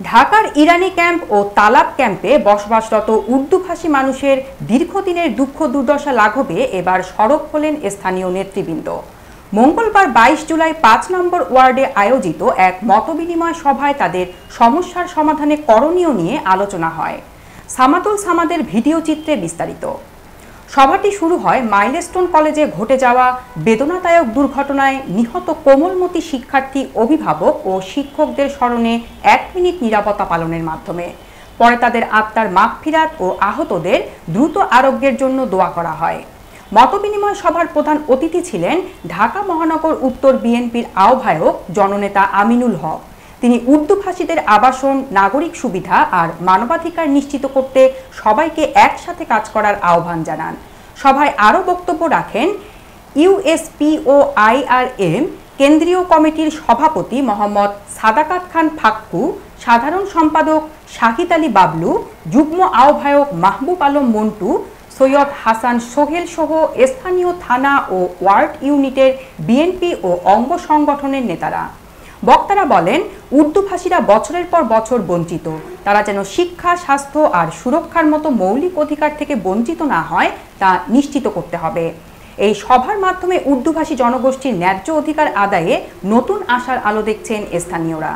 ঢাকার ইরানি ক্যাম্প ও তালাব ক্যাম্পে বসবাসরত উর্দুভাষী মানুষের দীর্ঘদিনের দুঃখ দুর্দশা লাঘবে এবার সরব হলেন স্থানীয় নেতৃবৃন্দ। মঙ্গলবার ২২ জুলাই ৫ নম্বর ওয়ার্ডে আয়োজিত এক মতবিনিময় সভায় তাদের সমস্যার সমাধানে করণীয় নিয়ে আলোচনা হয়। সামাতুল সামাদের ভিডিও চিত্রে বিস্তারিত। সভাটি শুরু হয় মাইলস্টোন কলেজে ঘটে যাওয়া বেদনাদায়ক দুর্ঘটনায় নিহত কোমলমতি শিক্ষার্থী, অভিভাবক ও শিক্ষকদের স্মরণে ১ মিনিট নীরবতা পালনের মাধ্যমে। পরে তাদের আত্মার মাগফিরাত ও আহতদের দ্রুত আরোগ্যের জন্য দোয়া করা হয়। মতবিনিময় সভার প্রধান অতিথি ছিলেন ঢাকা মহানগর উত্তর বিএনপির আহ্বায়ক জননেতা আমিনুল হক। তিনি উর্দুভাষীদের আবাসন, নাগরিক সুবিধা আর মানবাধিকার নিশ্চিত করতে সবাইকে একসাথে কাজ করার আহ্বান জানান। সভায় আরও বক্তব্য রাখেন ইউএসপিওআইআরএম কেন্দ্রীয় কমিটির সভাপতি মোহাম্মদ সাদাকাত খান ফাক্কু, সাধারণ সম্পাদক শাহিদ আলী বাবলু, যুগ্ম আহ্বায়ক মাহবুব আলম মন্টু, সৈয়দ হাসান সোহেল সহ স্থানীয় থানা ও ওয়ার্ড ইউনিটের বিএনপি ও অঙ্গ সংগঠনের নেতারা। বক্তারা বলেন, উর্দুভাষীরা বছরের পর বছর বঞ্চিত। তারা যেন শিক্ষা, স্বাস্থ্য আর সুরক্ষার মতো মৌলিক অধিকার থেকে বঞ্চিত না হয় তা নিশ্চিত করতে হবে। এই সভার মাধ্যমে উর্দুভাষী জনগোষ্ঠীর ন্যায্য অধিকার আদায়ে নতুন আশার আলো দেখছেন স্থানীয়রা।